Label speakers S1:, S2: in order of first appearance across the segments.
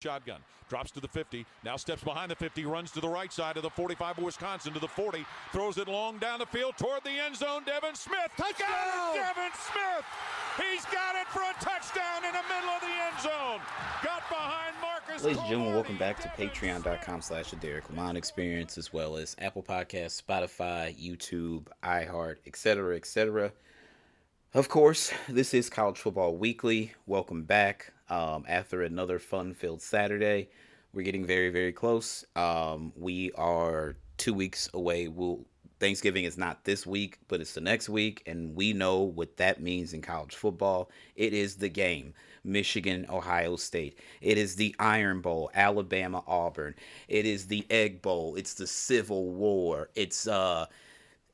S1: Shotgun, drops to the 50, now steps behind the 50, runs to the right side of the 45 of Wisconsin to the 40, throws it long down the field toward the end zone. Devin Smith, touchdown! Got it, Devin Smith! He's got it for a touchdown in the middle of the end zone. Got behind Marcus.
S2: Ladies and gentlemen, welcome back to patreon.com/the Derrick Lamon Experience, as well as Apple Podcasts, Spotify, YouTube, iHeart, etc., etc. Of course, this is College Football Weekly. Welcome back. After another fun-filled Saturday, we're getting very, very close. We are 2 weeks away. Thanksgiving is not this week, but it's the next week, and we know what that means in college football. It is the game, Michigan, Ohio State. It is the Iron Bowl, Alabama, Auburn. It is the Egg Bowl. It's the Civil War. It's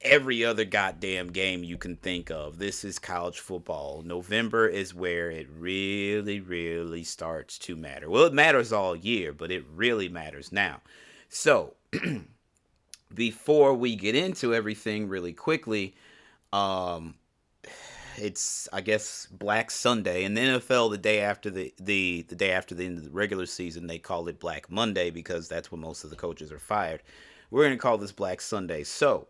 S2: every other goddamn game you can think of. This is college football. November is where it really, really starts to matter. Well, it matters all year, but it really matters now. So, before we get into everything really quickly, it's, I guess, Black Sunday. In the NFL, the day after the day after the end of the regular season, they call it Black Monday because that's when most of the coaches are fired. We're going to call this Black Sunday. So,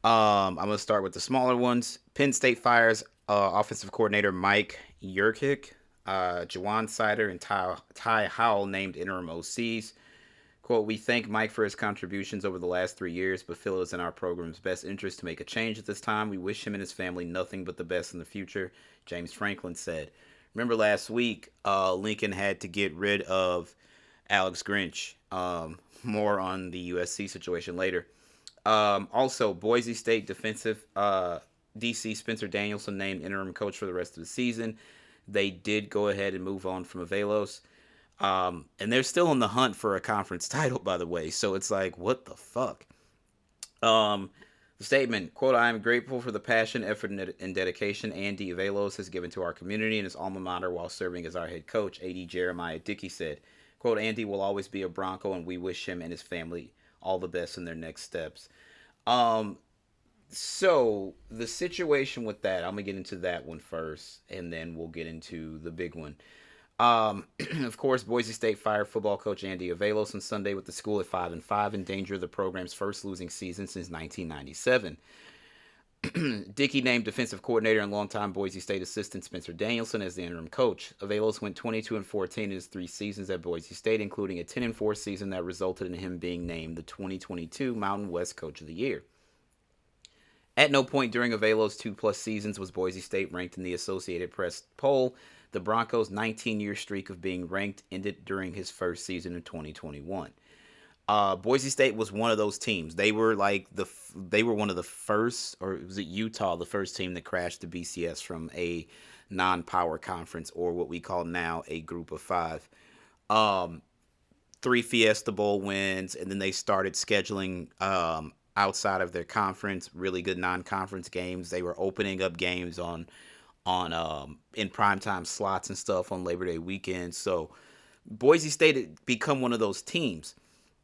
S2: I'm going to start with the smaller ones. Penn State fires offensive coordinator Mike Yurcich. Jawan Sider and Ty Howell named interim OCs. Quote, "We thank Mike for his contributions over the last 3 years, but feel it is in our program's best interest to make a change at this time. We wish him and his family nothing but the best in the future," James Franklin said. Remember last week, Lincoln had to get rid of Alex Grinch. More on the USC situation later. Also, Boise State defensive DC Spencer Danielson named interim coach for the rest of the season. They did go ahead and move on from Avelos. And they're still in the hunt for a conference title, by the way. So it's like, what the fuck? The statement, quote, "I am grateful for the passion, effort, and dedication Andy Avelos has given to our community and his alma mater while serving as our head coach," AD Jeremiah Dickey said. Quote, "Andy will always be a Bronco, and we wish him and his family all the best in their next steps." So the situation with that, I'm gonna get into that one first, and then we'll get into the big one. Of course, Boise State fired football coach Andy Avelos on Sunday with the school at 5-5, in danger of the program's first losing season since 1997. Dickey named defensive coordinator and longtime Boise State assistant Spencer Danielson as the interim coach. Avelos went 22-14 in his 3 seasons at Boise State, including a 10-4 season that resulted in him being named the 2022 Mountain West Coach of the Year. At no point during Avelos' 2+ seasons was Boise State ranked in the Associated Press poll. The Broncos' 19-year streak of being ranked ended during his first season in 2021. Boise State was one of those teams. They were they were one of the first, or was it Utah, the first team that crashed the BCS from a non-power conference, or what we call now a group of 5. 3 Fiesta Bowl wins, and then they started scheduling outside of their conference really good non-conference games. They were opening up games on in primetime slots and stuff on Labor Day weekend. So Boise State had become one of those teams.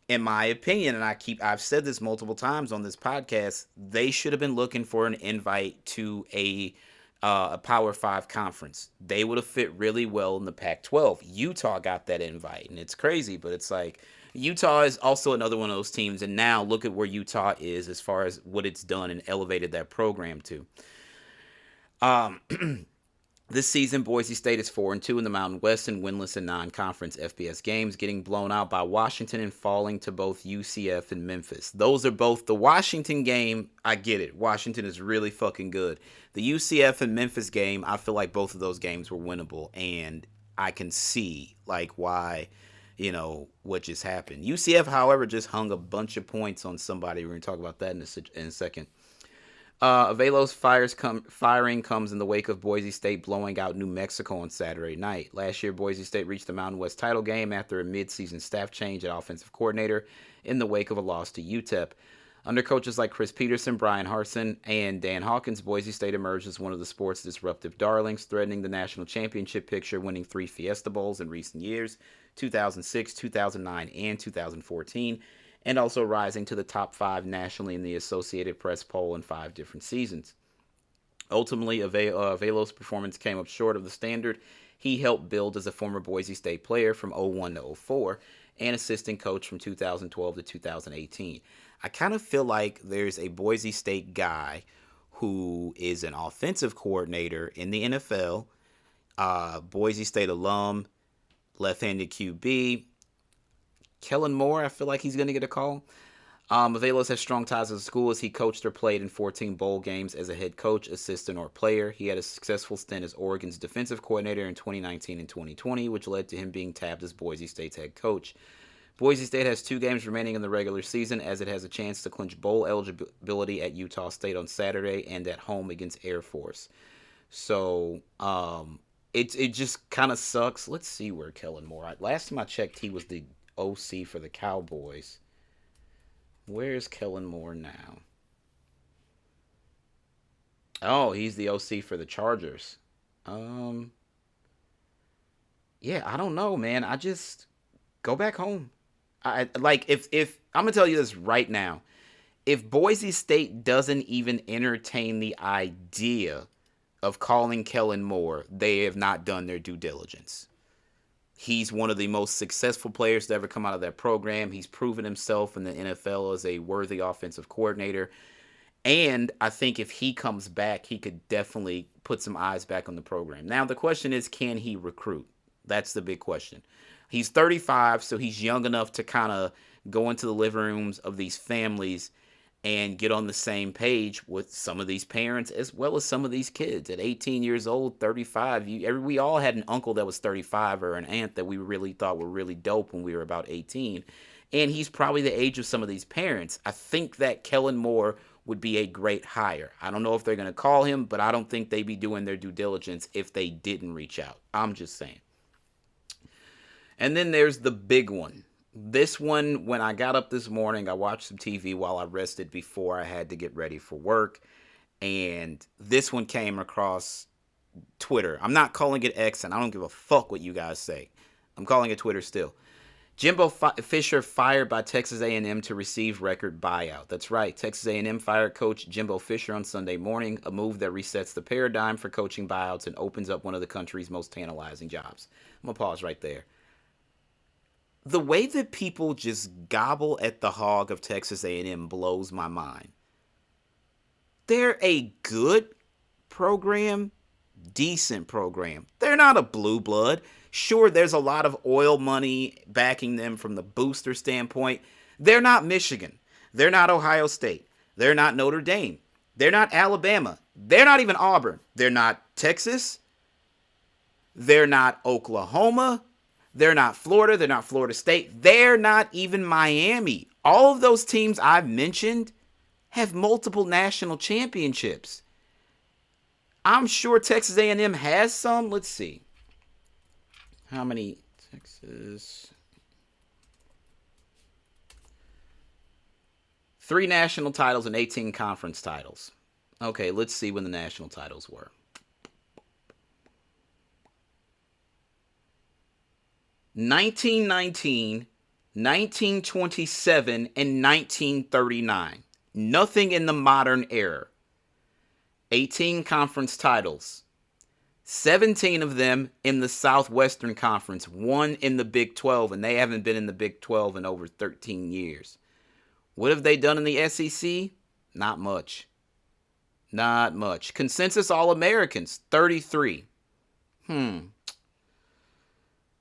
S2: In my opinion, and I've said this multiple times on this podcast, they should have been looking for an invite to a Power 5 conference. They would have fit really well in the Pac-12. Utah got that invite, and it's crazy, but it's like Utah is also another one of those teams, and now look at where Utah is as far as what it's done and elevated that program to. This season, Boise State is 4-2 in the Mountain West and winless in non-conference FBS games, getting blown out by Washington and falling to both UCF and Memphis. Those are both the Washington game. I get it. Washington is really fucking good. The UCF and Memphis game, I feel like both of those games were winnable, and I can see why, what just happened. UCF, however, just hung a bunch of points on somebody. We're going to talk about that in a second. Avelos' firing comes in the wake of Boise State blowing out New Mexico on Saturday night. Last year, Boise State reached the Mountain West title game after a mid-season staff change at offensive coordinator in the wake of a loss to UTEP. Under coaches like Chris Peterson, Brian Harsin, and Dan Hawkins, Boise State emerged as one of the sport's disruptive darlings, threatening the national championship picture, winning 3 Fiesta Bowls in recent years, 2006, 2009, and 2014, and also rising to the top 5 nationally in the Associated Press poll in 5 different seasons. Ultimately, Avelos' performance came up short of the standard he helped build as a former Boise State player from 01 to 04 and assistant coach from 2012 to 2018. I kind of feel like there's a Boise State guy who is an offensive coordinator in the NFL, Boise State alum, left-handed QB. Kellen Moore, I feel like he's going to get a call. Avelos has strong ties to the school as he coached or played in 14 bowl games as a head coach, assistant, or player. He had a successful stint as Oregon's defensive coordinator in 2019 and 2020, which led to him being tabbed as Boise State's head coach. Boise State has 2 games remaining in the regular season as it has a chance to clinch bowl eligibility at Utah State on Saturday and at home against Air Force. So it just kind of sucks. Let's see where Kellen Moore. Last time I checked, he was the OC for the Cowboys. Where's Kellen Moore now? Oh, he's the OC for the Chargers. Yeah, I don't know, man. I just go back home. If I'm gonna tell you this right now, if Boise State doesn't even entertain the idea of calling Kellen Moore, they have not done their due diligence. He's one of the most successful players to ever come out of that program. He's proven himself in the NFL as a worthy offensive coordinator. And I think if he comes back, he could definitely put some eyes back on the program. Now, the question is, can he recruit? That's the big question. He's 35, so he's young enough to kind of go into the living rooms of these families and get on the same page with some of these parents as well as some of these kids. At 18 years old, 35, we all had an uncle that was 35 or an aunt that we really thought were really dope when we were about 18. And he's probably the age of some of these parents. I think that Kellen Moore would be a great hire. I don't know if they're going to call him, but I don't think they'd be doing their due diligence if they didn't reach out. I'm just saying. And then there's the big one. This one, when I got up this morning, I watched some TV while I rested before I had to get ready for work. And this one came across Twitter. I'm not calling it X, and I don't give a fuck what you guys say. I'm calling it Twitter still. Jimbo Fisher fired by Texas A&M to receive record buyout. That's right. Texas A&M fired coach Jimbo Fisher on Sunday morning, a move that resets the paradigm for coaching buyouts and opens up one of the country's most tantalizing jobs. I'm going to pause right there. The way that people just gobble at the hog of Texas A&M blows my mind. They're a good program, decent program. They're not a blue blood. Sure, there's a lot of oil money backing them from the booster standpoint. They're not Michigan. They're not Ohio State. They're not Notre Dame. They're not Alabama. They're not even Auburn. They're not Texas. They're not Oklahoma. They're not Florida. They're not Florida State. They're not even Miami. All of those teams I've mentioned have multiple national championships. I'm sure Texas A&M has some. Let's see. How many? Texas. 3 national titles and 18 conference titles. Okay, let's see when the national titles were. 1919, 1927, and 1939. Nothing in the modern era. 18 conference titles. 17 of them in the Southwestern Conference. 1 in the Big 12, and they haven't been in the Big 12 in over 13 years. What have they done in the SEC? Not much. Not much. Consensus All-Americans, 33.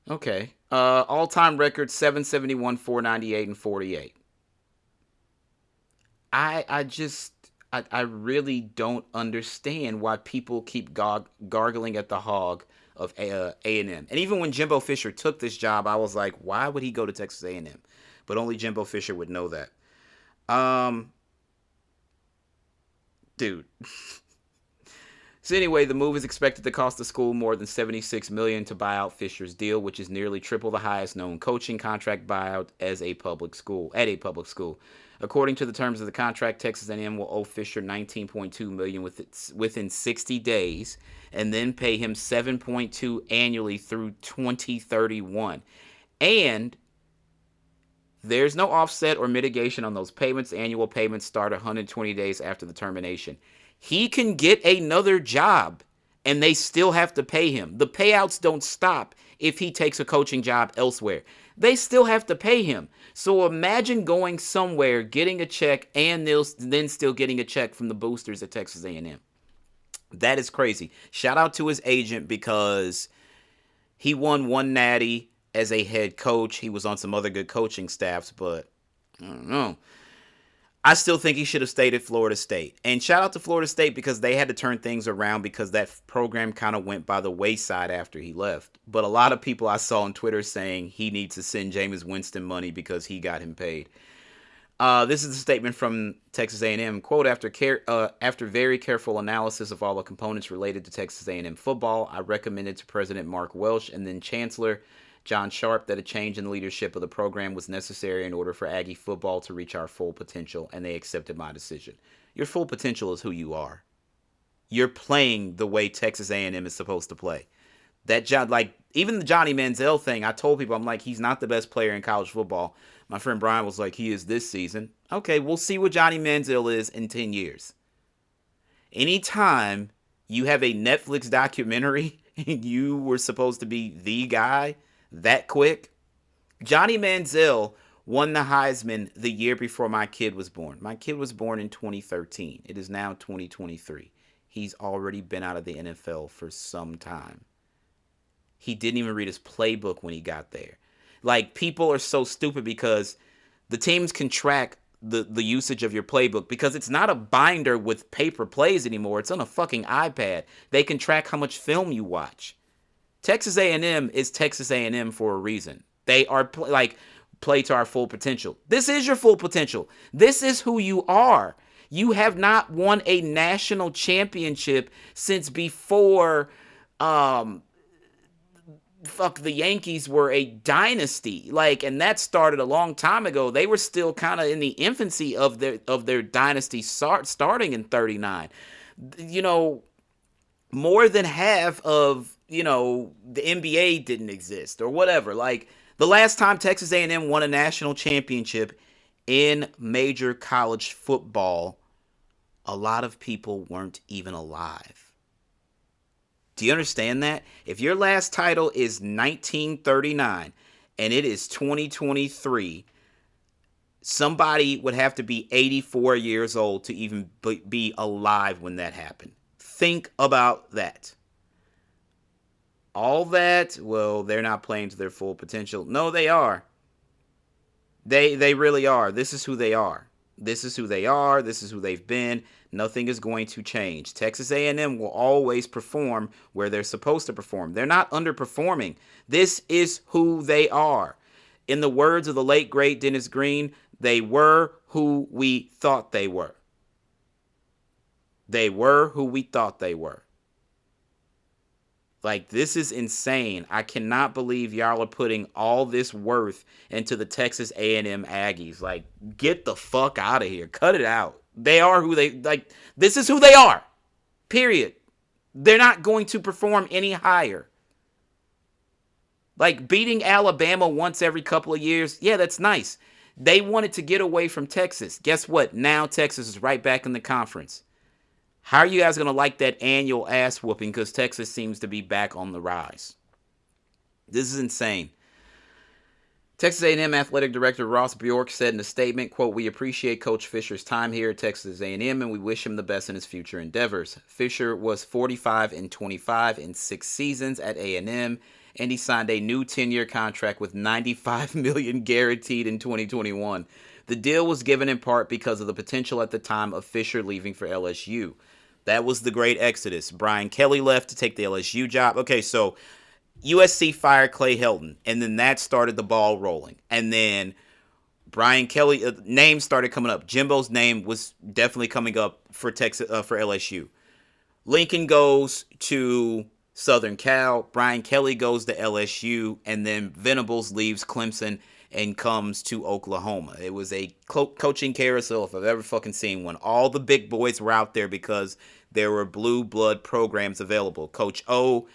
S2: Okay. All-time record, 771, 498, and 48. I really don't understand why people keep gargling at the hog of A&M. And even when Jimbo Fisher took this job, I was like, why would he go to Texas A&M? But only Jimbo Fisher would know that. Dude. So anyway, the move is expected to cost the school more than $76 million to buy out Fisher's deal, which is nearly triple the highest known coaching contract buyout at a public school. According to the terms of the contract, Texas A&M will owe Fisher $19.2 million within 60 days, and then pay him $7.2 million annually through 2031. And there's no offset or mitigation on those payments. Annual payments start 120 days after the termination. He can get another job and they still have to pay him. The payouts don't stop if he takes a coaching job elsewhere. They still have to pay him. So imagine going somewhere, getting a check, and then still getting a check from the boosters at Texas A&M. That is crazy. Shout out to his agent because he won one natty as a head coach. He was on some other good coaching staffs, but I don't know. I still think he should have stayed at Florida State. And shout out to Florida State because they had to turn things around because that program kind of went by the wayside after he left. But a lot of people I saw on Twitter saying he needs to send Jameis Winston money because he got him paid. This is a statement from Texas A&M. Quote, after very careful analysis of all the components related to Texas A&M football, I recommended to President Mark Welsh and then Chancellor John Sharp that a change in the leadership of the program was necessary in order for Aggie football to reach our full potential, and they accepted my decision. Your full potential is who you are. You're playing the way Texas A&M is supposed to play. That job, like even the Johnny Manziel thing, I told people, I'm like, he's not the best player in college football. My friend Brian was like, he is this season. Okay, we'll see what Johnny Manziel is in 10 years. Anytime you have a Netflix documentary and you were supposed to be the guy that quick, Johnny Manziel won the Heisman the year before my kid was born. My kid was born in 2013. It is now 2023. He's already been out of the NFL for some time. He didn't even read his playbook when he got there. Like, people are so stupid because the teams can track the usage of your playbook because it's not a binder with paper plays anymore. It's on a fucking iPad. They can track how much film you watch. Texas A&M is Texas A&M for a reason. They are play to our full potential. This is your full potential. This is who you are. You have not won a national championship since before the Yankees were a dynasty. And that started a long time ago. They were still kind of in the infancy of their dynasty starting in 39. More than half of, the NBA didn't exist or whatever. The last time Texas A&M won a national championship in major college football, a lot of people weren't even alive. Do you understand that? If your last title is 1939 and it is 2023, somebody would have to be 84 years old to even be alive when that happened. Think about that. All that, well, they're not playing to their full potential. No, they are. They really are. This is who they are. This is who they are. This is who they've been. Nothing is going to change. Texas A&M will always perform where they're supposed to perform. They're not underperforming. This is who they are. In the words of the late, great Dennis Green, they were who we thought they were. They were who we thought they were. This is insane. I cannot believe y'all are putting all this worth into the Texas A&M Aggies. Get the fuck out of here. Cut it out. They are who they, this is who they are. Period. They're not going to perform any higher. Beating Alabama once every couple of years, yeah, that's nice. They wanted to get away from Texas. Guess what? Now Texas is right back in the conference. How are you guys going to like that annual ass whooping because Texas seems to be back on the rise? This is insane. Texas A&M Athletic Director Ross Bjork said in a statement, quote, "We appreciate Coach Fisher's time here at Texas A&M and we wish him the best in his future endeavors. Fisher was 45-25 in 6 seasons at A&M, and he signed a new 10-year contract with $95 million guaranteed in 2021. The deal was given in part because of the potential at the time of Fisher leaving for LSU. That was the great exodus. Brian Kelly left to take the LSU job. Okay, so USC fired Clay Helton, and then that started the ball rolling. And then Brian Kelly name started coming up. Jimbo's name was definitely coming up for Texas for LSU. Lincoln goes to Southern Cal. Brian Kelly goes to LSU, and then Venables leaves Clemson and comes to Oklahoma. It was a coaching carousel if I've ever fucking seen one. All the big boys were out there because there were blue blood programs available. Coach O,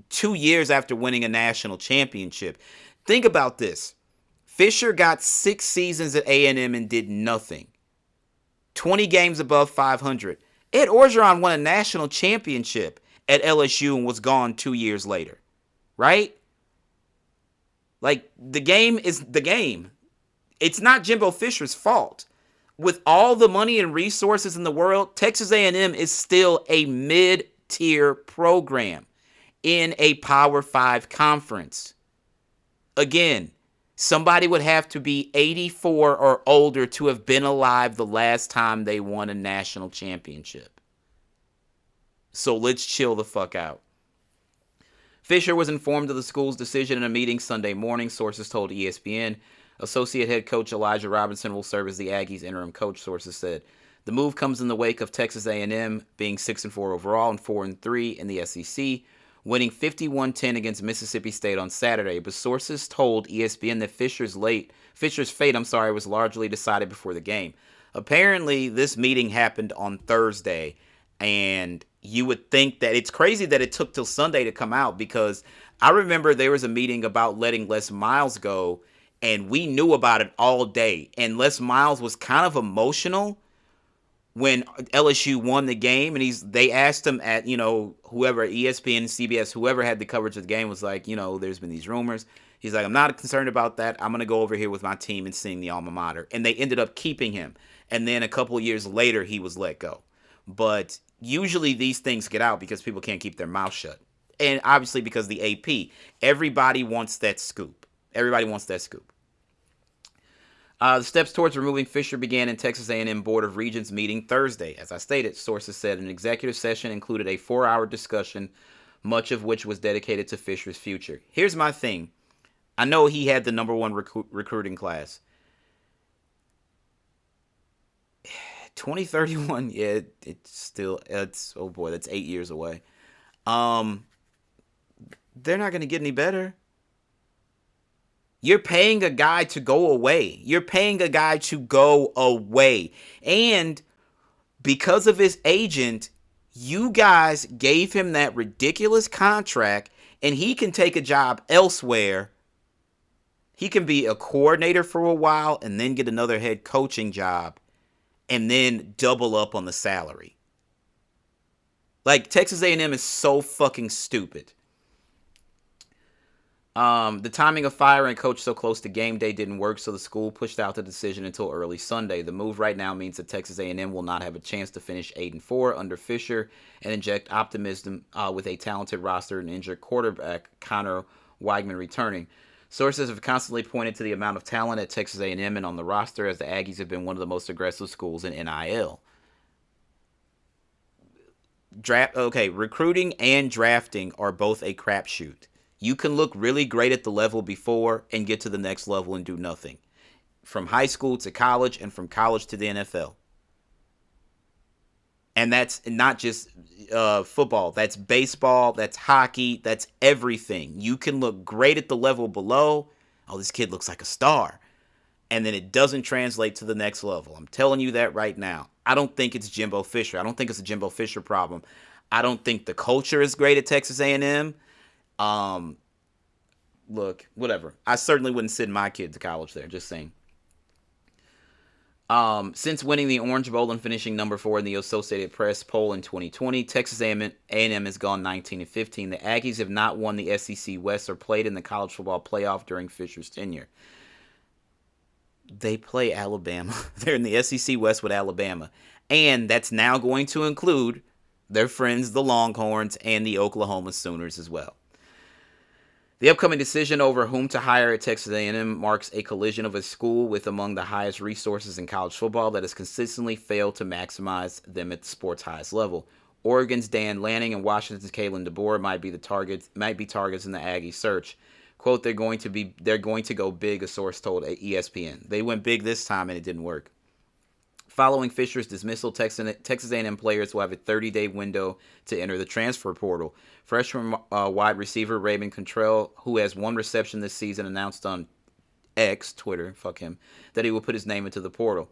S2: 2 years after winning a national championship. Think about this. Fisher got 6 seasons at A&M and did nothing. 20 games above 500. Ed Orgeron won a national championship at LSU and was gone 2 years later, right? Like, the game is the game. It's not Jimbo Fisher's fault. With all the money and resources in the world, Texas A&M is still a mid-tier program in a Power 5 conference. Again, somebody would have to be 84 or older to have been alive the last time they won a national championship. So let's chill the fuck out. Fisher was informed of the school's decision in a meeting Sunday morning, sources told ESPN. Associate head coach Elijah Robinson will serve as the Aggies' interim coach, sources said. The move comes in the wake of Texas A&M being 6-4 overall and 4-3 in the SEC, winning 51-10 against Mississippi State on Saturday. But sources told ESPN that Fisher's fate was largely decided before the game. Apparently, this meeting happened on Thursday, and you would think that it's crazy that it took till Sunday to come out, because I remember there was a meeting about letting Les Miles go, and we knew about it all day. And Les Miles was kind of emotional when LSU won the game, and they asked him at, whoever, ESPN, CBS, whoever had the coverage of the game was like, there's been these rumors. He's like, I'm not concerned about that. I'm going to go over here with my team and sing the alma mater. And they ended up keeping him. And then a couple of years later, he was let go. But usually these things get out because people can't keep their mouth shut. And obviously because the AP. Everybody wants that scoop. The steps towards removing Fisher began in Texas A&M Board of Regents meeting Thursday. As I stated, sources said an executive session included a 4-hour discussion, much of which was dedicated to Fisher's future. Here's my thing. I know he had the number one recruiting class. 2031, yeah, oh boy, that's 8 years away. They're not going to get any better. You're paying a guy to go away. And because of his agent, you guys gave him that ridiculous contract, and he can take a job elsewhere. He can be a coordinator for a while and then get another head coaching job and then double up on the salary. Like, Texas A&M is so fucking stupid. The timing of firing a coach so close to game day didn't work, so the school pushed out the decision until early Sunday. The move right now means that Texas A&M will not have a chance to finish 8-4 under Fisher and inject optimism with a talented roster and injured quarterback Connor Weigman returning. Sources have constantly pointed to the amount of talent at Texas A&M and on the roster, as the Aggies have been one of the most aggressive schools in NIL. Recruiting and drafting are both a crapshoot. You can look really great at the level before and get to the next level and do nothing. From high school to college and from college to the NFL. And that's not just football. That's baseball. That's hockey. That's everything. You can look great at the level below. Oh, this kid looks like a star. And then it doesn't translate to the next level. I'm telling you that right now. I don't think it's Jimbo Fisher. I don't think it's a Jimbo Fisher problem. I don't think the culture is great at Texas A&M. Look, whatever. I certainly wouldn't send my kid to college there. Just saying. Since winning the Orange Bowl and finishing number 4 in the Associated Press poll in 2020, Texas A&M has gone 19-15. The Aggies have not won the SEC West or played in the college football playoff during Fisher's tenure. They play Alabama. They're in the SEC West with Alabama. And that's now going to include their friends, the Longhorns, and the Oklahoma Sooners as well. The upcoming decision over whom to hire at Texas A&M marks a collision of a school with among the highest resources in college football that has consistently failed to maximize them at the sport's highest level. Oregon's Dan Lanning and Washington's Kalen DeBoer might be targets in the Aggie search. Quote, they're going to go big, a source told ESPN. They went big this time and it didn't work. Following Fisher's dismissal, Texas A&M players will have a 30-day window to enter the transfer portal. Freshman wide receiver Raymond Contrell, who has one reception this season, announced on X, Twitter, fuck him, that he will put his name into the portal.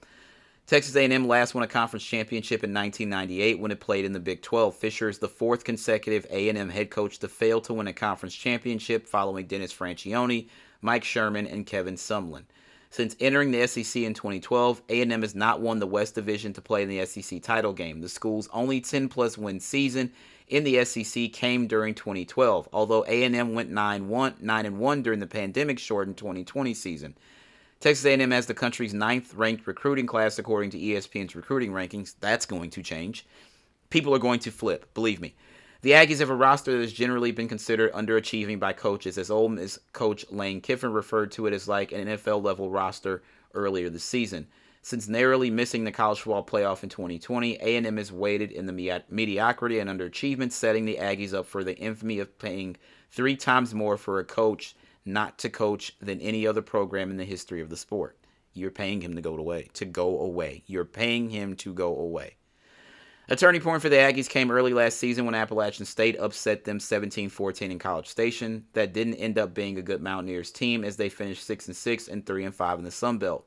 S2: Texas A&M last won a conference championship in 1998 when it played in the Big 12. Fisher is the 4th consecutive A&M head coach to fail to win a conference championship, following Dennis Franchione, Mike Sherman, and Kevin Sumlin. Since entering the SEC in 2012, A&M has not won the West Division to play in the SEC title game. The school's only 10-plus win season in the SEC came during 2012, although A&M went 9-1 during the pandemic-shortened 2020 season. Texas A&M has the country's 9th-ranked recruiting class according to ESPN's recruiting rankings. That's going to change. People are going to flip, believe me. The Aggies have a roster that has generally been considered underachieving by coaches, as Ole Miss coach Lane Kiffin referred to it as like an NFL-level roster earlier this season. Since narrowly missing the college football playoff in 2020, A&M is weighted in the mediocrity and underachievement, setting the Aggies up for the infamy of paying 3 times more for a coach not to coach than any other program in the history of the sport. You're paying him to go away. You're paying him to go away. A turning point for the Aggies came early last season when Appalachian State upset them 17-14 in College Station. That didn't end up being a good Mountaineers team as they finished 6-6 and 3-5 in the Sun Belt.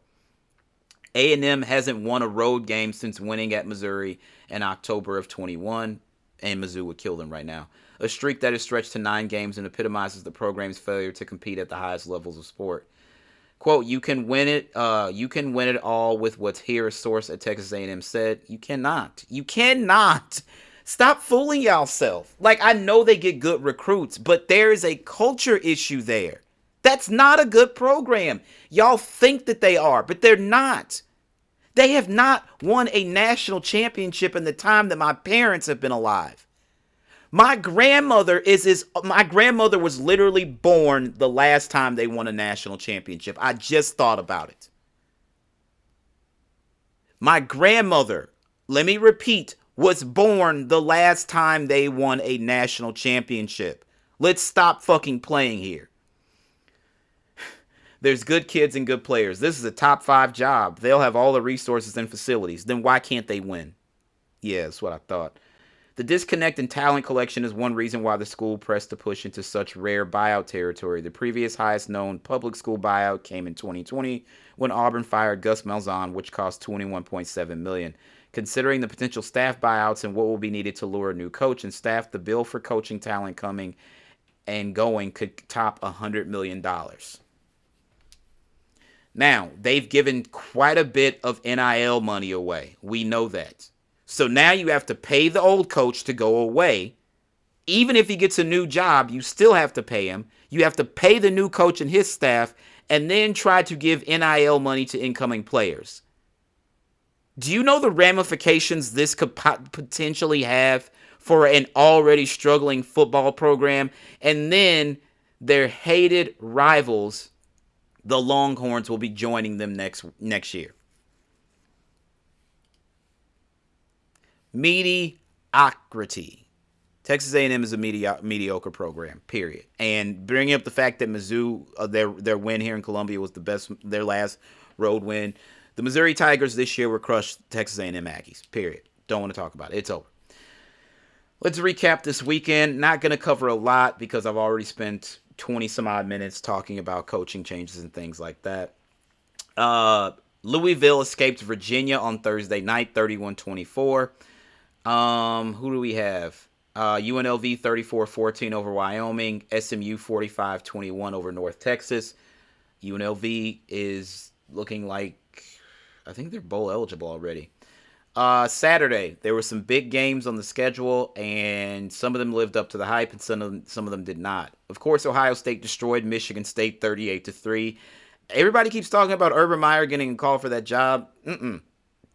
S2: A&M hasn't won a road game since winning at Missouri in October of 21, and Mizzou would kill them right now. A streak that is stretched to 9 games and epitomizes the program's failure to compete at the highest levels of sport. Quote, you can win it all with what's here, a source at Texas A&M said. You cannot. Stop fooling yourself. Like, I know they get good recruits, but there is a culture issue there. That's not a good program. Y'all think that they are, but they're not. They have not won a national championship in the time that my parents have been alive. My grandmother was literally born the last time they won a national championship. I just thought about it. My grandmother, let me repeat, was born the last time they won a national championship. Let's stop fucking playing here. There's good kids and good players. This is a top 5 job. They'll have all the resources and facilities. Then why can't they win? Yeah, that's what I thought. The disconnect in talent collection is one reason why the school pressed to push into such rare buyout territory. The previous highest known public school buyout came in 2020 when Auburn fired Gus Malzahn, which cost $21.7 million. Considering the potential staff buyouts and what will be needed to lure a new coach and staff, the bill for coaching talent coming and going could top $100 million. Now, they've given quite a bit of NIL money away. We know that. So now you have to pay the old coach to go away. Even if he gets a new job, you still have to pay him. You have to pay the new coach and his staff, and then try to give NIL money to incoming players. Do you know the ramifications this could potentially have for an already struggling football program? And then their hated rivals, the Longhorns, will be joining them next year. Mediocrity. Texas A&M is a mediocre program, period. And bringing up the fact that Mizzou, their win here in Columbia was the best, their last road win. The Missouri Tigers this year were crushed Texas A&M Aggies, period. Don't want to talk about it. It's over. Let's recap this weekend. Not going to cover a lot because I've already spent 20 some odd minutes talking about coaching changes and things like that. Louisville escaped Virginia on Thursday night, 31-24. Who do we have? UNLV 34-14 over Wyoming. SMU 45-21 over North Texas. UNLV is looking like, I think they're bowl eligible already. Saturday, there were some big games on the schedule, and some of them lived up to the hype, and some of them did not. Of course, Ohio State destroyed Michigan State 38-3. Everybody keeps talking about Urban Meyer getting a call for that job. And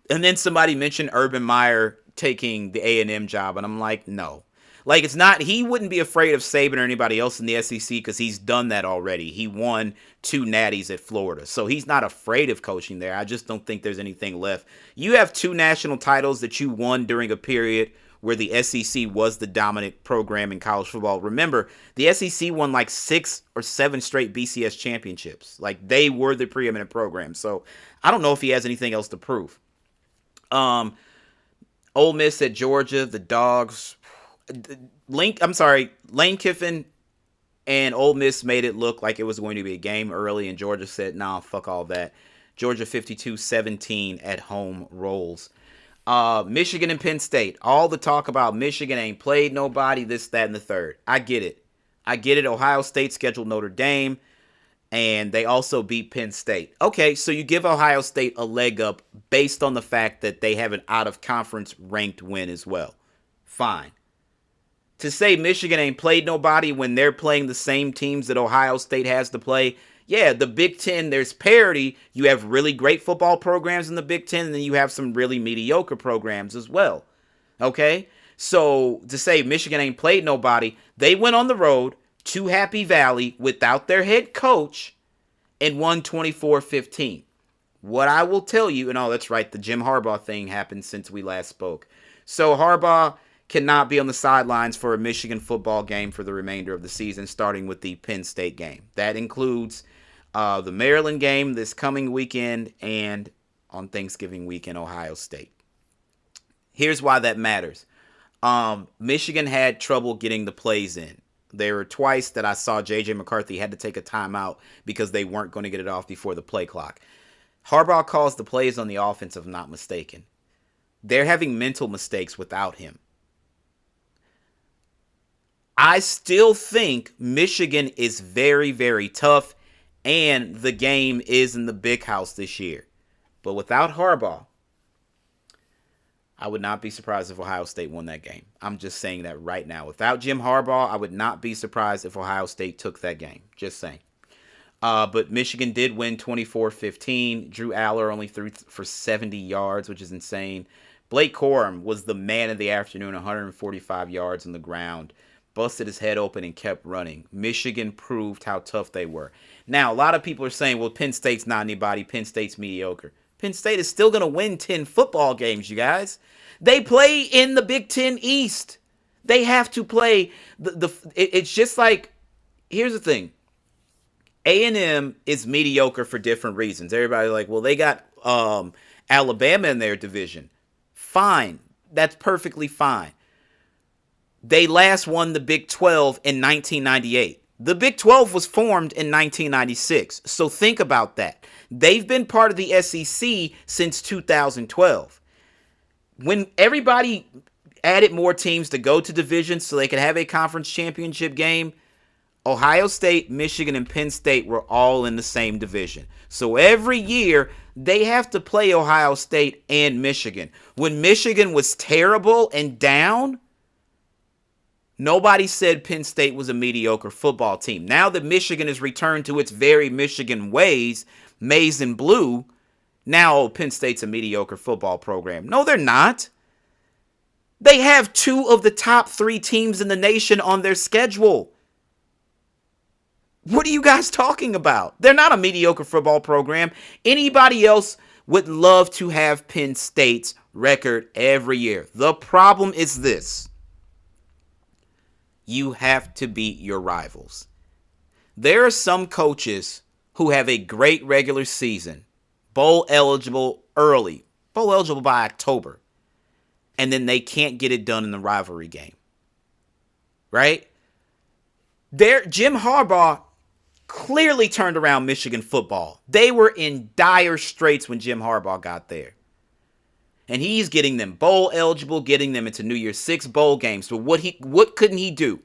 S2: then somebody mentioned Urban Meyer taking the A&M job, and I'm like, no. Like, it's not, he wouldn't be afraid of Saban or anybody else in the SEC because he's done that already. He won 2 natties at Florida, so he's not afraid of coaching there. I just don't think there's anything left. You have 2 national titles that you won during a period where the SEC was the dominant program in college football. Remember, the SEC won like 6 or 7 straight BCS championships. Like, they were the preeminent program. So I don't know if he has anything else to prove. Ole Miss at Georgia, the Dogs. Lane Kiffin and Ole Miss made it look like it was going to be a game early, and Georgia said, nah, fuck all that. Georgia 52-17 at home rolls. Michigan and Penn State. All the talk about Michigan ain't played nobody, this, that, and the third. I get it. Ohio State scheduled Notre Dame, and they also beat Penn State. Okay, so you give Ohio State a leg up based on the fact that they have an out-of-conference ranked win as well. Fine. To say Michigan ain't played nobody when they're playing the same teams that Ohio State has to play, yeah, the Big Ten, there's parity. You have really great football programs in the Big Ten, and then you have some really mediocre programs as well. Okay? So to say Michigan ain't played nobody, they went on the road to Happy Valley without their head coach and won 24-15. What I will tell you, and oh, that's right, the Jim Harbaugh thing happened since we last spoke. So Harbaugh cannot be on the sidelines for a Michigan football game for the remainder of the season, starting with the Penn State game. That includes the Maryland game this coming weekend and on Thanksgiving weekend, Ohio State. Here's why that matters. Michigan had trouble getting the plays in. There were twice that I saw J.J. McCarthy had to take a timeout because they weren't going to get it off before the play clock. Harbaugh calls the plays on the offense, if I'm not mistaken. They're having mental mistakes without him. I still think Michigan is very, very tough, and the game is in the big house this year. But without Harbaugh, I would not be surprised if Ohio State won that game. I'm just saying that right now. Without Jim Harbaugh, I would not be surprised if Ohio State took that game. Just saying. But Michigan did win 24-15. Drew Aller only threw for 70 yards, which is insane. Blake Corum was the man of the afternoon, 145 yards on the ground. Busted his head open and kept running. Michigan proved how tough they were. Now, a lot of people are saying, well, Penn State's not anybody. Penn State's mediocre. Penn State is still going to win 10 football games, you guys. They play in the Big Ten East. They have to play. It's just like, here's the thing. A&M is mediocre for different reasons. Everybody's like, well, they got Alabama in their division. Fine. That's perfectly fine. They last won the Big 12 in 1998. The Big 12 was formed in 1996. So think about that. They've been part of the SEC since 2012. When everybody added more teams to go to divisions so they could have a conference championship game, Ohio State, Michigan, and Penn State were all in the same division. So every year, they have to play Ohio State and Michigan. When Michigan was terrible and down, nobody said Penn State was a mediocre football team. Now that Michigan has returned to its very Michigan ways, maize and blue, now Penn State's a mediocre football program. No, they're not. They have 2 of the top 3 teams in the nation on their schedule. What are you guys talking about? They're not a mediocre football program. Anybody else would love to have Penn State's record every year. The problem is this. You have to beat your rivals. There are some coaches who have a great regular season, bowl eligible early, bowl eligible by October, and then they can't get it done in the rivalry game. Right? Jim Harbaugh clearly turned around Michigan football. They were in dire straits when Jim Harbaugh got there. And he's getting them bowl eligible, getting them into New Year's Six bowl games. But what couldn't he do?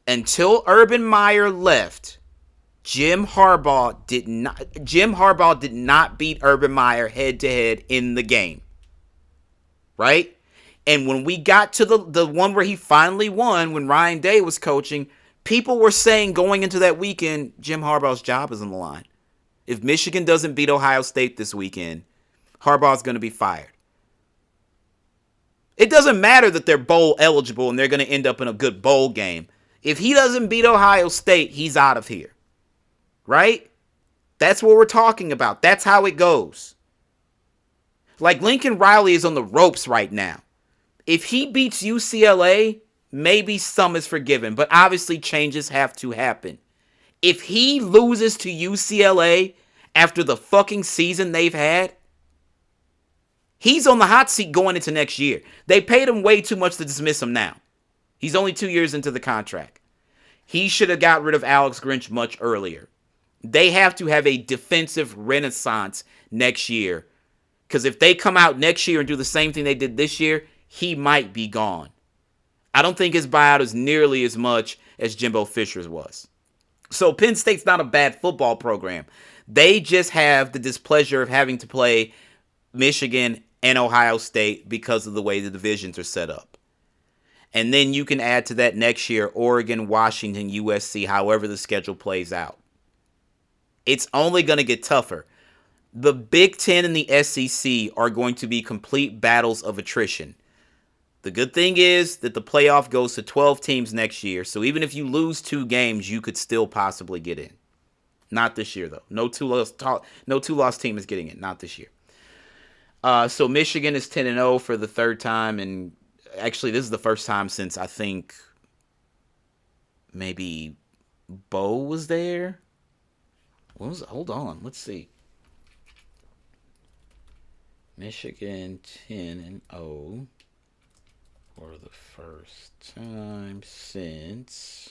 S2: Until Urban Meyer left, Jim Harbaugh did not beat Urban Meyer head to head in the game. Right? And when we got to the one where he finally won, when Ryan Day was coaching, people were saying going into that weekend, Jim Harbaugh's job is on the line. If Michigan doesn't beat Ohio State this weekend, Harbaugh's going to be fired. It doesn't matter that they're bowl eligible and they're going to end up in a good bowl game. If he doesn't beat Ohio State, he's out of here. Right? That's what we're talking about. That's how it goes. Like Lincoln Riley is on the ropes right now. If he beats UCLA, maybe some is forgiven, but obviously changes have to happen. If he loses to UCLA after the fucking season they've had, he's on the hot seat going into next year. They paid him way too much to dismiss him now. He's only 2 years into the contract. He should have got rid of Alex Grinch much earlier. They have to have a defensive renaissance next year. Because if they come out next year and do the same thing they did this year, he might be gone. I don't think his buyout is nearly as much as Jimbo Fisher's was. So Penn State's not a bad football program. They just have the displeasure of having to play Michigan and Ohio State because of the way the divisions are set up. And then you can add to that next year Oregon, Washington, USC, however the schedule plays out. It's only going to get tougher. The Big Ten and the SEC are going to be complete battles of attrition. The good thing is that the playoff goes to 12 teams next year, so even if you lose 2 games, you could still possibly get in. Not this year, though. No two-loss team is getting in. Not this year. So Michigan is 10-0 for the 3rd time, and actually this is the first time since I think maybe Bo was there. Hold on, let's see. Michigan 10-0 for the first time since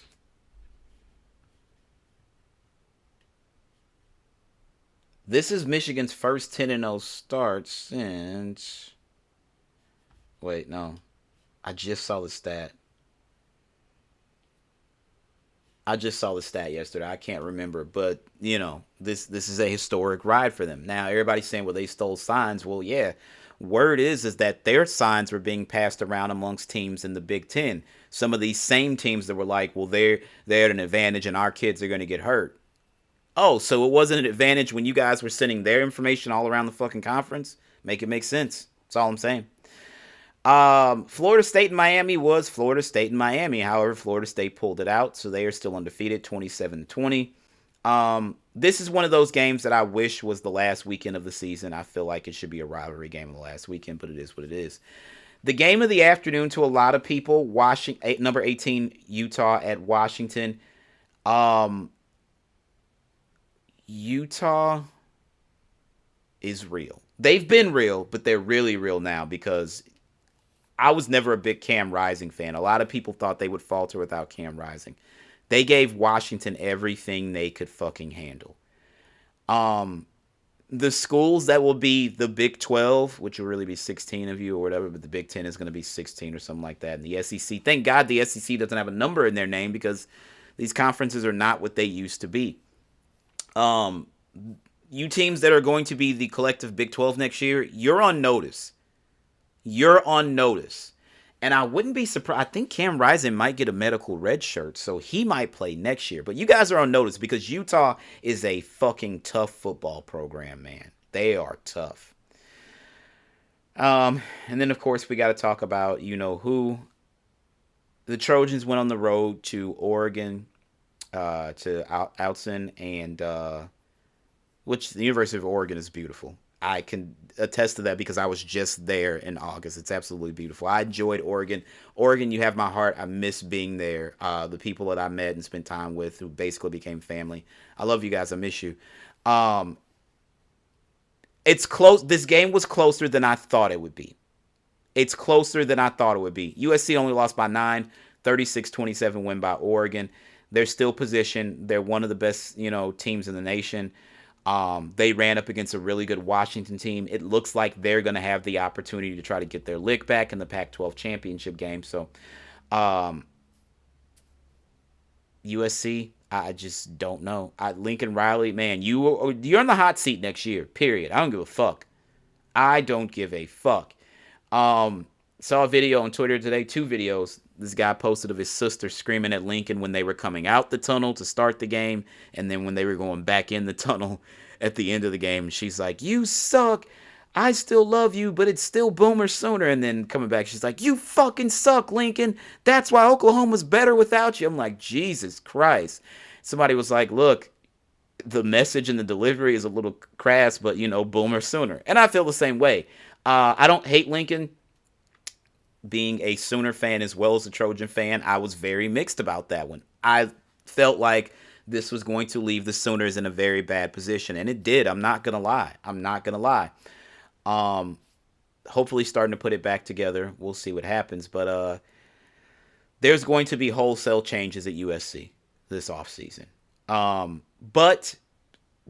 S2: this is Michigan's first 10-0 start since. Wait, no. I just saw the stat. Yesterday. I can't remember, but this is a historic ride for them. Now everybody's saying, well, they stole signs. Well, yeah. Word is that their signs were being passed around amongst teams in the Big Ten. Some of these same teams that were like, well, they're at an advantage and our kids are going to get hurt. Oh, so it wasn't an advantage when you guys were sending their information all around the fucking conference? Make it make sense. That's all I'm saying. Florida State and Miami was Florida State and Miami. However, Florida State pulled it out, so they are still undefeated, 27-20. This is one of those games that I wish was the last weekend of the season. I feel like it should be a rivalry game of the last weekend, but it is what it is. The game of the afternoon to a lot of people, number 18 Utah at Washington. Utah is real. They've been real, but they're really real now because I was never a big Cam Rising fan. A lot of people thought they would falter without Cam Rising. They gave Washington everything they could fucking handle. The schools that will be the Big 12, which will really be 16 of you or whatever, but the Big 10 is going to be 16 or something like that. And the SEC, thank God the SEC doesn't have a number in their name because these conferences are not what they used to be. You teams that are going to be the collective Big 12 next year, you're on notice. And I wouldn't be surprised. I think Cam Rising might get a medical red shirt, so he might play next year. But you guys are on notice because Utah is a fucking tough football program, man. They are tough. And then, of course, we got to talk about, who. The Trojans went on the road to Oregon, to Outson, and which the University of Oregon is beautiful. I can attest to that because I was just there in August. It's absolutely beautiful. I enjoyed Oregon. Oregon, you have my heart. I miss being there. The people that I met and spent time with who basically became family. I love you guys. I miss you. It's close. This game was closer than I thought it would be. USC only lost by 9, 36-27 win by Oregon. They're still positioned. They're one of the best, teams in the nation. They ran up against a really good Washington team. It looks like they're going to have the opportunity to try to get their lick back in the Pac-12 championship game. So, USC, I just don't know. Lincoln Riley, man, you're on the hot seat next year, period. I don't give a fuck. Saw a video on Twitter today, 2 videos. This guy posted of his sister screaming at Lincoln when they were coming out the tunnel to start the game, and then when they were going back in the tunnel at the end of the game. She's like, "You suck. I still love you, but it's still Boomer Sooner." And then coming back, she's like, "You fucking suck, Lincoln. That's why Oklahoma's better without you." I'm like, Jesus Christ. Somebody was like, "Look, the message and the delivery is a little crass, but, Boomer Sooner." And I feel the same way. I don't hate Lincoln. Being a Sooner fan as well as a Trojan fan, I was very mixed about that one. I felt like this was going to leave the Sooners in a very bad position, and it did. I'm not going to lie. Hopefully starting to put it back together. We'll see what happens, but there's going to be wholesale changes at USC this offseason. But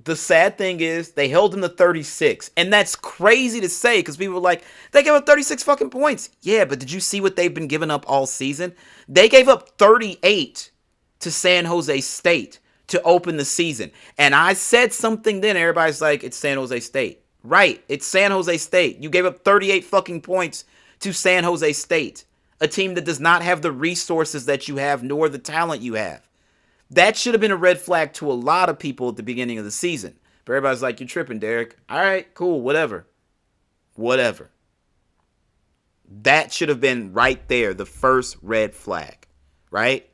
S2: the sad thing is they held him to 36, and that's crazy to say because people were like, they gave up 36 fucking points. Yeah, but did you see what they've been giving up all season? They gave up 38 to San Jose State to open the season. And I said something then. Everybody's like, it's San Jose State. Right, it's San Jose State. You gave up 38 fucking points to San Jose State. A team that does not have the resources that you have, nor the talent you have. That should have been a red flag to a lot of people at the beginning of the season. But everybody's like, you're tripping, Derrick. All right, cool, whatever. Whatever. That should have been right there, the first red flag, right?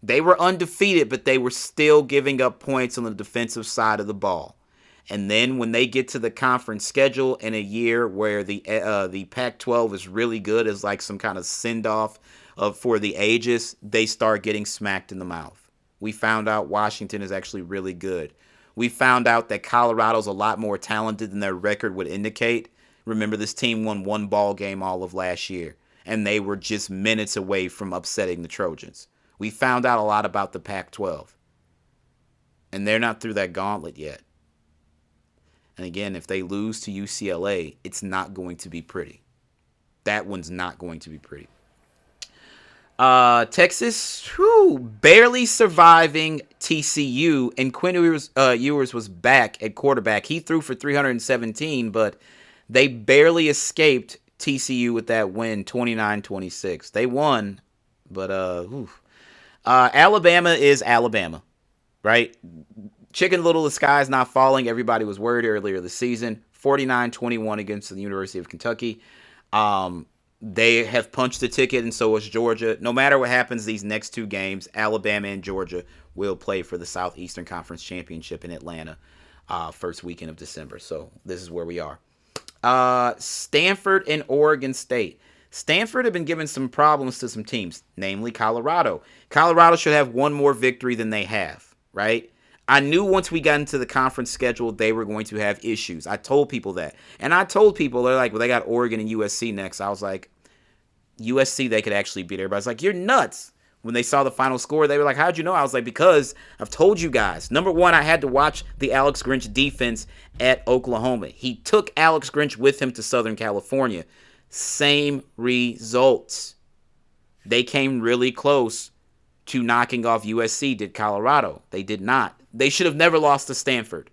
S2: They were undefeated, but they were still giving up points on the defensive side of the ball. And then when they get to the conference schedule in a year where the Pac-12 is really good as like some kind of send-off for the ages, they start getting smacked in the mouth. We found out Washington is actually really good. We found out that Colorado's a lot more talented than their record would indicate. Remember, this team won one ball game all of last year, and they were just minutes away from upsetting the Trojans. We found out a lot about the Pac-12, and they're not through that gauntlet yet. And again, if they lose to UCLA, it's not going to be pretty. That one's not going to be pretty. Texas, barely surviving TCU, and Quinn Ewers was back at quarterback. He threw for 317, but they barely escaped TCU with that win, 29-26. They won, but Alabama is Alabama, right? Chicken Little, the sky's not falling. Everybody was worried earlier this season. 49-21 against the University of Kentucky. They have punched the ticket, and so has Georgia. No matter what happens these next two games, Alabama and Georgia will play for the Southeastern Conference Championship in Atlanta first weekend of December. So this is where we are. Stanford and Oregon State. Stanford have been giving some problems to some teams, namely Colorado. Colorado should have one more victory than they have, right? I knew once we got into the conference schedule, they were going to have issues. I told people that. And I told people, they're like, well, they got Oregon and USC next. I was like, USC, they could actually beat. Everybody's like, you're nuts. When they saw the final score, they were like, how'd you know? I was like, because I've told you guys. Number one, I had to watch the Alex Grinch defense at Oklahoma. He took Alex Grinch with him to Southern California. Same results. They came really close to knocking off USC, did Colorado. They did not. They should have never lost to Stanford.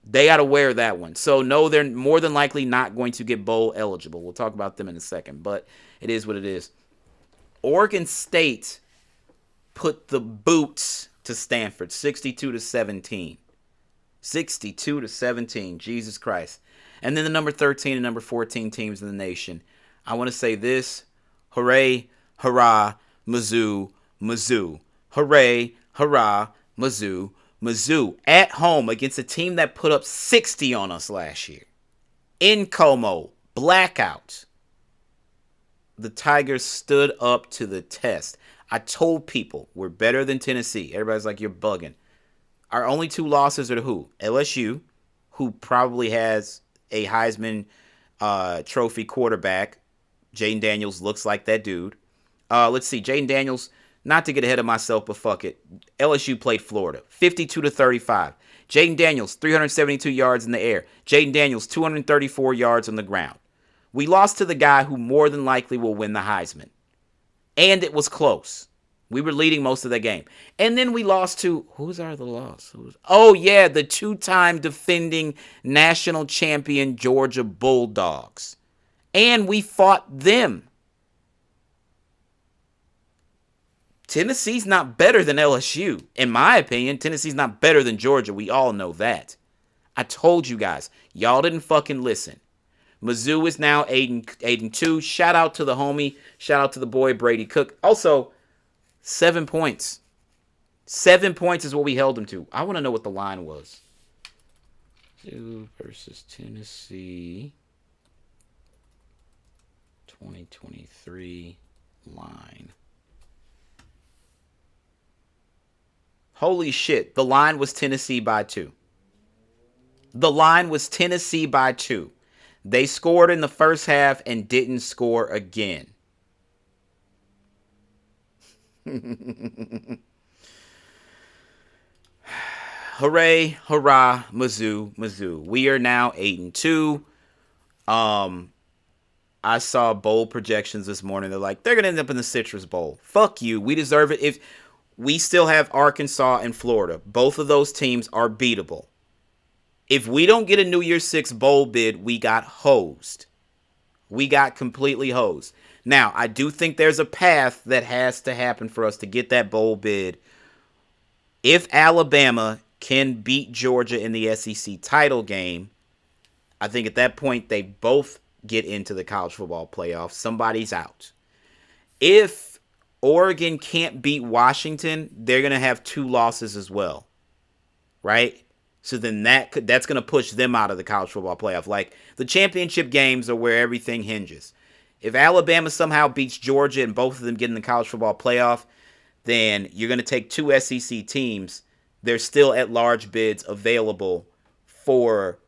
S2: They got to wear that one. So, no, they're more than likely not going to get bowl eligible. We'll talk about them in a second, but it is what it is. Oregon State put the boots to Stanford, 62-17. 62-17, Jesus Christ. And then the number 13 and number 14 teams in the nation. I want to say this. Hooray, hurrah, Mizzou, Mizzou. Hooray, hurrah, Mizzou, Mizzou. At home against a team that put up 60 on us last year. In Como, blackout. The Tigers stood up to the test. I told people we're better than Tennessee. Everybody's like, you're bugging. Our only two losses are to who? LSU, who probably has a Heisman Trophy quarterback. Jaden Daniels looks like that dude. Let's see. Jaden Daniels, not to get ahead of myself, but fuck it. LSU played Florida, 52-35. Jaden Daniels, 372 yards in the air. Jaden Daniels, 234 yards on the ground. We lost to the guy who more than likely will win the Heisman. And it was close. We were leading most of the game. And then we lost to, who's our other loss? Oh, yeah, the two-time defending national champion Georgia Bulldogs. And we fought them. Tennessee's not better than LSU. In my opinion, Tennessee's not better than Georgia. We all know that. I told you guys. Y'all didn't fucking listen. Mizzou is now 8-2. Shout out to the homie. Shout out to the boy Brady Cook. Also, 7 points. 7 points is what we held him to. I want to know what the line was. Mizzou versus Tennessee. 2023 line. Holy shit. The line was Tennessee by 2. The line was Tennessee by 2. They scored in the first half and didn't score again. Hooray, hurrah, Mizzou, Mizzou. We are now 8-2. I saw bowl projections this morning. They're like, they're going to end up in the Citrus Bowl. Fuck you. We deserve it. If we still have Arkansas and Florida, both of those teams are beatable. If we don't get a New Year's Six bowl bid, we got hosed. We got completely hosed. Now, I do think there's a path that has to happen for us to get that bowl bid. If Alabama can beat Georgia in the SEC title game, I think at that point they both get into the college football playoff. Somebody's out. If Oregon can't beat Washington, they're going to have 2 losses as well. Right? So then that's going to push them out of the college football playoff. Like, the championship games are where everything hinges. If Alabama somehow beats Georgia and both of them get in the college football playoff, then you're going to take 2 SEC teams. There's still at-large bids available for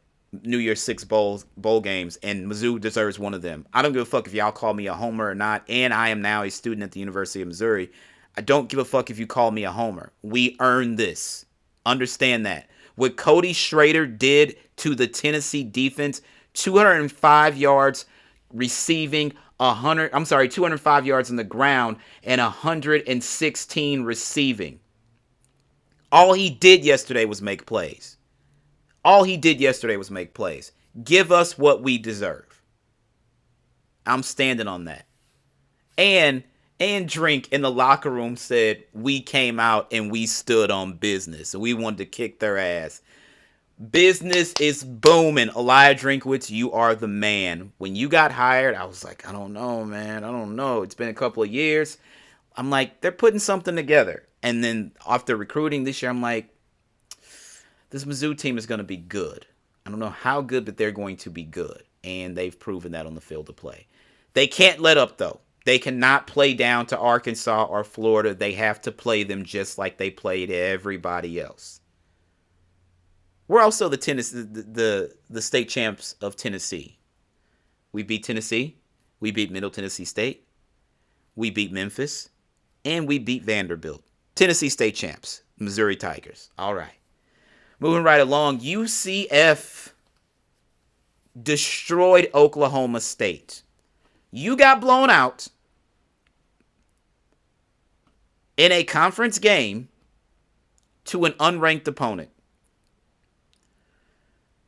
S2: New Year's Six bowl games, and Mizzou deserves one of them. I don't give a fuck if y'all call me a homer or not, and I am now a student at the University of Missouri. I don't give a fuck if you call me a homer. We earned this. Understand that. What Cody Schrader did to the Tennessee defense, 205 yards receiving, 205 yards on the ground and 116 receiving. All he did yesterday was make plays. Give us what we deserve. I'm standing on that. And Drink in the locker room said we came out and we stood on business. And we wanted to kick their ass. Business is booming. Elijah Drinkwitz, you are the man. When you got hired, I was like, I don't know, man. I don't know. It's been a couple of years. I'm like, they're putting something together. And then after recruiting this year, I'm like, this Mizzou team is going to be good. I don't know how good, but they're going to be good. And they've proven that on the field of play. They can't let up, though. They cannot play down to Arkansas or Florida. They have to play them just like they played everybody else. We're also the state champs of Tennessee. We beat Tennessee. We beat Middle Tennessee State. We beat Memphis. And we beat Vanderbilt. Tennessee state champs. Missouri Tigers. All right. Moving right along. UCF destroyed Oklahoma State. You got blown out in a conference game to an unranked opponent.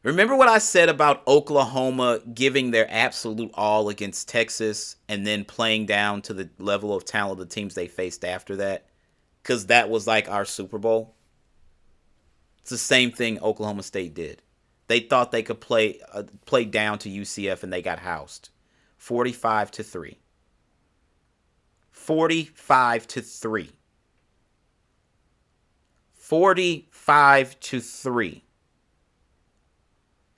S2: Remember what I said about Oklahoma giving their absolute all against Texas and then playing down to the level of talent of the teams they faced after that? Because that was like our Super Bowl. It's the same thing Oklahoma State did. They thought they could play down to UCF and they got housed. 45-3. 45-3. 45-3.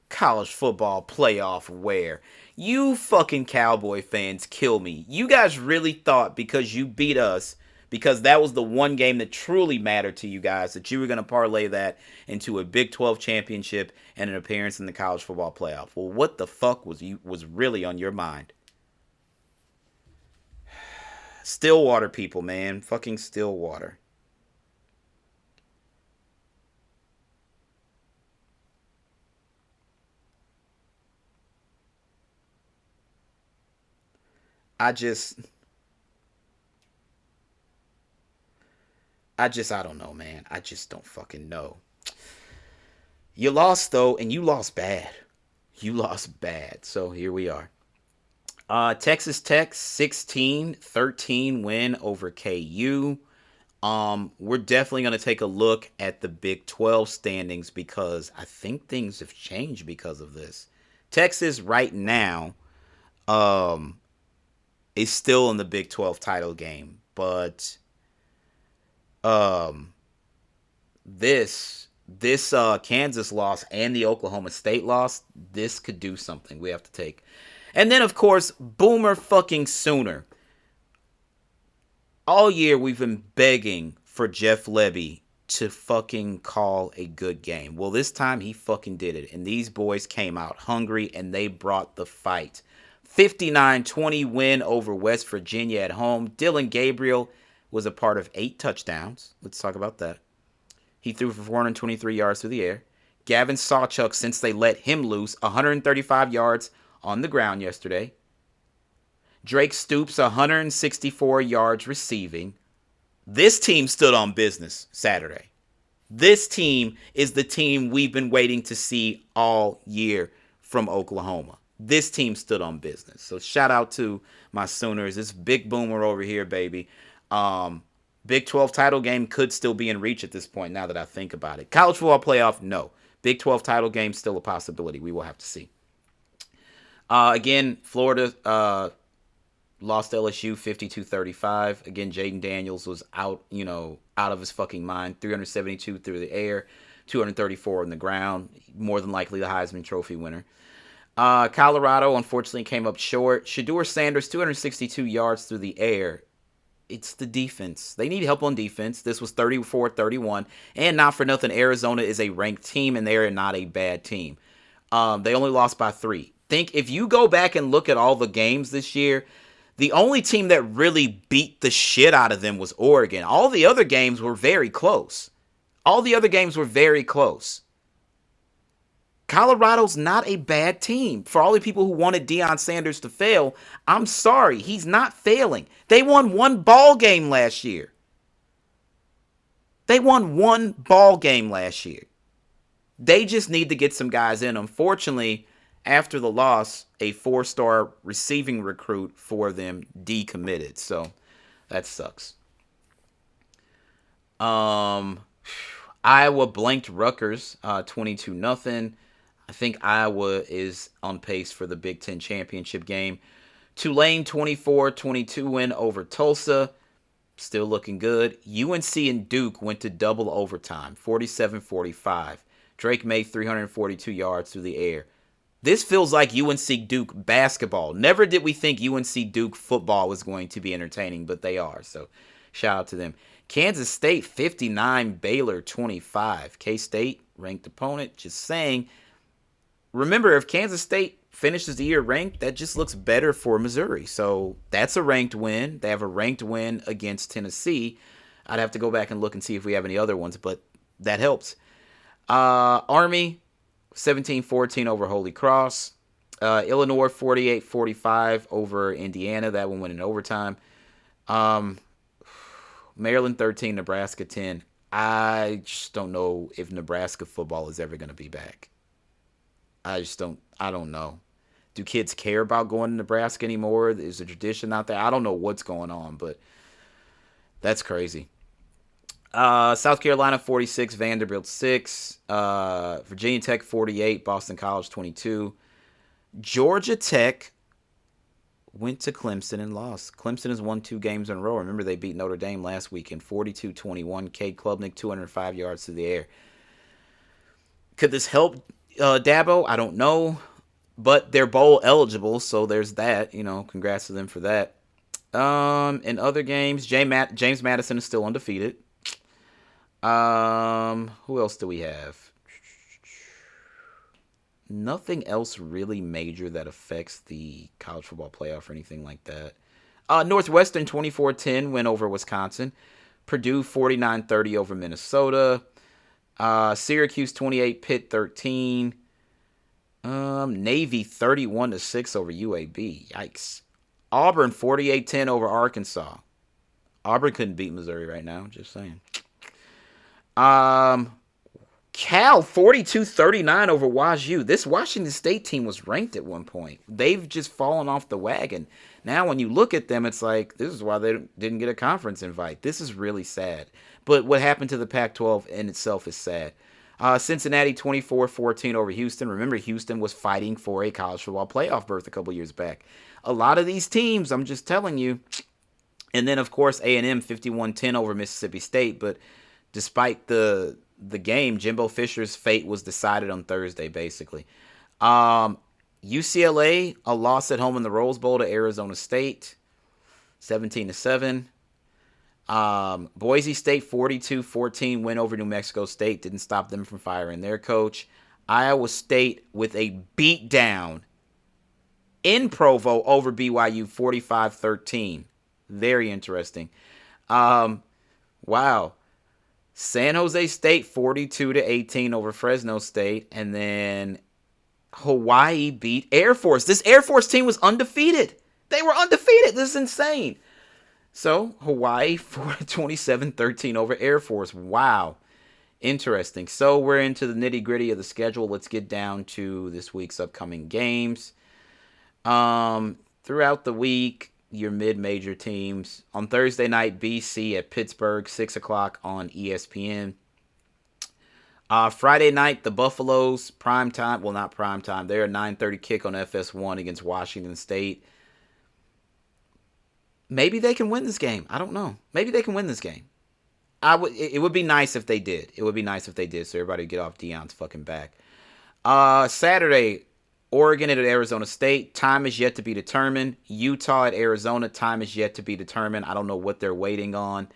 S2: College football playoff where? You fucking Cowboy fans kill me. You guys really thought because you beat us, because that was the one game that truly mattered to you guys, that you were going to parlay that into a Big 12 championship and an appearance in the college football playoff. Well, what the fuck was really on your mind? Stillwater people, man. Fucking Stillwater. I don't know, man. I just don't fucking know. You lost, though, and you lost bad. So here we are. Texas Tech 16-13 win over KU. We're definitely going to take a look at the Big 12 standings because I think things have changed because of this. Texas right now is still in the Big 12 title game, but this Kansas loss and the Oklahoma State loss, this could do something. We have to take. And then, of course, Boomer fucking Sooner. All year we've been begging for Jeff Lebby to fucking call a good game. Well, this time he fucking did it. And these boys came out hungry and they brought the fight. 59-20 win over West Virginia at home. Dylan Gabriel was a part of 8 touchdowns. Let's talk about that. He threw for 423 yards through the air. Gavin Sawchuk, since they let him loose, 135 yards on the ground yesterday. Drake Stoops, 164 yards receiving. This team stood on business Saturday. This team is the team we've been waiting to see all year from Oklahoma. this team stood on business. So shout out to my Sooners. It's Big Boomer over here, baby. Big 12 title game could still be in reach at this point now that I think about it. College football playoff, no. Big 12 title game, still a possibility. We will have to see. Again, Florida lost LSU 52-35. Again, Jaden Daniels was out of his fucking mind. 372 through the air, 234 on the ground. More than likely the Heisman Trophy winner. Colorado, unfortunately, came up short. Shedeur Sanders, 262 yards through the air. It's the defense. They need help on defense. This was 34-31. And not for nothing, Arizona is a ranked team, and they are not a bad team. They only lost by 3. Think if you go back and look at all the games this year, the only team that really beat the shit out of them was Oregon. All the other games were very close. Colorado's not a bad team. For all the people who wanted Deion Sanders to fail, I'm sorry. He's not failing. They won one ball game last year. They just need to get some guys in. Unfortunately, after the loss, a 4-star receiving recruit for them decommitted. So that sucks. Iowa blanked Rutgers 22-0. I think Iowa is on pace for the Big Ten championship game. Tulane 24-22 win over Tulsa. Still looking good. UNC and Duke went to double overtime, 47-45. Drake made 342 yards through the air. This feels like UNC Duke basketball. Never did we think UNC Duke football was going to be entertaining, but they are. So shout out to them. Kansas State 59, Baylor 25. K-State ranked opponent. Just saying. Remember, if Kansas State finishes the year ranked, that just looks better for Missouri. So that's a ranked win. They have a ranked win against Tennessee. I'd have to go back and look and see if we have any other ones, but that helps. Army 17-14 over Holy Cross. Illinois 48-45 over Indiana. That one went in overtime. Maryland 13, Nebraska 10. I just don't know if Nebraska football is ever going to be back. I don't know. Do kids care about going to Nebraska anymore? Is a tradition out there? I don't know what's going on, but that's crazy. South Carolina 46, Vanderbilt 6, Virginia Tech 48, Boston College 22. Georgia Tech went to Clemson and lost. Clemson has won 2 games in a row. Remember, they beat Notre Dame last weekend, 42-21. Cade Klubnik, 205 yards through the air. Could this help Dabo? I don't know. But they're bowl eligible, so there's that. Congrats to them for that. In other games, James Madison is still undefeated. Who else do we have? Nothing else really major that affects the college football playoff or anything like that. Northwestern 24-10 win over Wisconsin. Purdue 49-30 over Minnesota. Syracuse 28, Pitt 13. Navy 31-6 over UAB. Yikes. Auburn 48-10 over Arkansas. Auburn couldn't beat Missouri right now. Just saying. Cal 42-39 over Wazoo. This Washington State team was ranked at one point. They've just fallen off the wagon. Now when you look at them, it's like, this is why they didn't get a conference invite. This is really sad. But what happened to the Pac-12 in itself is sad. Cincinnati 24-14 over Houston. Remember, Houston was fighting for a college football playoff berth a couple years back. A lot of these teams, I'm just telling you. And then, of course, A&M 51-10 over Mississippi State. But despite the game, Jimbo Fisher's fate was decided on Thursday, basically. UCLA, a loss at home in the Rose Bowl to Arizona State, 17-7. Boise State 42-14 win over New Mexico State. Didn't stop them from firing their coach. Iowa State with a beatdown in Provo over BYU 45-13. Very interesting. Wow. San Jose State 42-18 over Fresno State. And then Hawaii beat Air Force. This Air Force team was undefeated. They were undefeated. This is insane. So, Hawaii 27-13 over Air Force. Wow. Interesting. So, we're into the nitty-gritty of the schedule. Let's get down to this week's upcoming games. Throughout the week, your mid-major teams. On Thursday night, BC at Pittsburgh, 6 o'clock on ESPN. Friday night, the Buffaloes, prime time. Well, not prime time. They're a 9:30 kick on FS1 against Washington State. Maybe they can win this game. I don't know. Maybe they can win this game. It would be nice if they did. It would be nice if they did, so everybody get off Deion's fucking back. Saturday, Oregon at Arizona State. Time is yet to be determined. Utah at Arizona. Time is yet to be determined. I don't know what they're waiting on,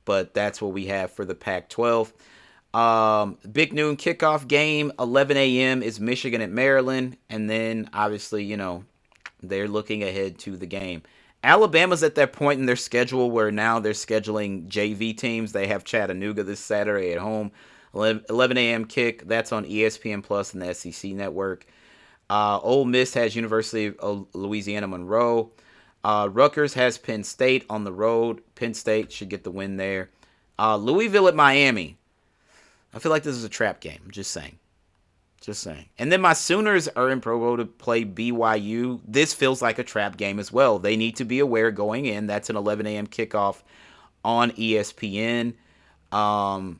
S2: but that's what we have for the Pac-12. Big noon kickoff game, 11 a.m. is Michigan at Maryland. And then, obviously, they're looking ahead to the game. Alabama's at that point in their schedule where now they're scheduling JV teams. They have Chattanooga this Saturday at home. 11 a.m. kick. That's on ESPN Plus and the SEC Network. Ole Miss has University of Louisiana Monroe. Rutgers has Penn State on the road. Penn State should get the win there. Louisville at Miami. I feel like this is a trap game. I'm just saying. And then my Sooners are in Provo to play BYU. This feels like a trap game as well. They need to be aware going in. That's an 11 a.m. kickoff on ESPN. I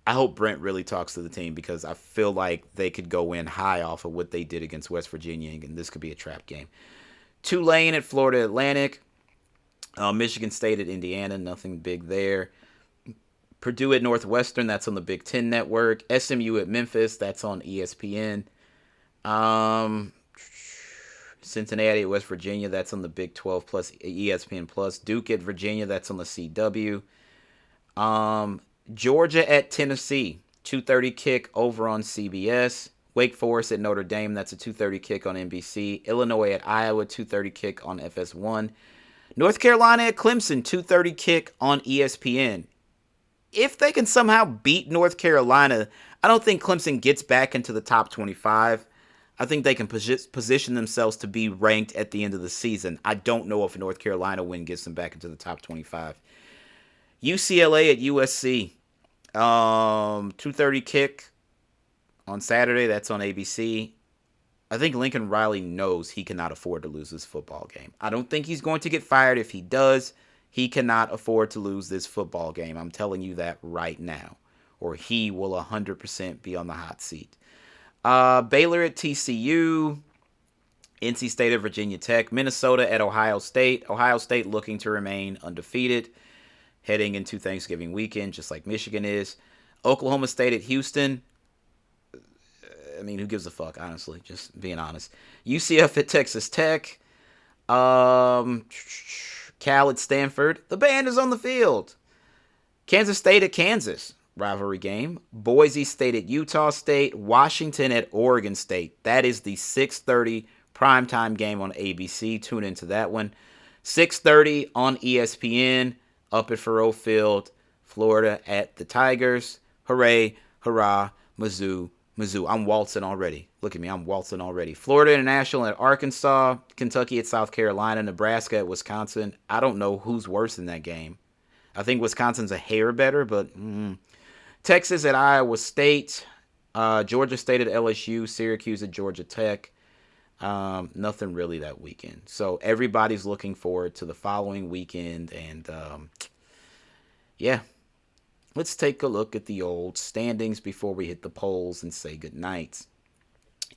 S2: hope Brent really talks to the team because I feel like they could go in high off of what they did against West Virginia, and this could be a trap game. Tulane at Florida Atlantic. Michigan State at Indiana. Nothing big there. Purdue at Northwestern, that's on the Big Ten Network. SMU at Memphis, that's on ESPN. Cincinnati at West Virginia, that's on the Big 12 plus ESPN Plus. Duke at Virginia, that's on the CW. Georgia at Tennessee, 2:30 kick over on CBS. Wake Forest at Notre Dame, that's a 2:30 kick on NBC. Illinois at Iowa, 2:30 kick on FS1. North Carolina at Clemson, 2:30 kick on ESPN. If they can somehow beat North Carolina, I don't think Clemson gets back into the top 25. I think they can position themselves to be ranked at the end of the season. I don't know if a North Carolina win gets them back into the top 25. UCLA at USC. 2:30 kick on Saturday. That's on ABC. I think Lincoln Riley knows he cannot afford to lose this football game. I don't think he's going to get fired. If he does, he cannot afford to lose this football game. I'm telling you that right now. Or he will 100% be on the hot seat. Baylor at TCU. NC State at Virginia Tech. Minnesota at Ohio State. Ohio State looking to remain undefeated heading into Thanksgiving weekend, just like Michigan is. Oklahoma State at Houston. I mean, who gives a fuck, honestly? Just being honest. UCF at Texas Tech. Cal at Stanford. The band is on the field. Kansas State at Kansas. Rivalry game. Boise State at Utah State. Washington at Oregon State. That is the 6:30 primetime game on ABC. Tune into that one. 6:30 on ESPN. Up at Faurot Field. Florida at the Tigers. Hooray, hurrah, Mizzou, Mizzou. I'm waltzing already. Look at me, I'm waltzing already. Florida International at Arkansas. Kentucky at South Carolina. Nebraska at Wisconsin. I don't know who's worse in that game. I think Wisconsin's a hair better, but Texas at Iowa State. Georgia State at LSU. Syracuse at Georgia Tech. Nothing really that weekend. So everybody's looking forward to the following weekend. And yeah, let's take a look at the old standings before we hit the polls and say goodnight.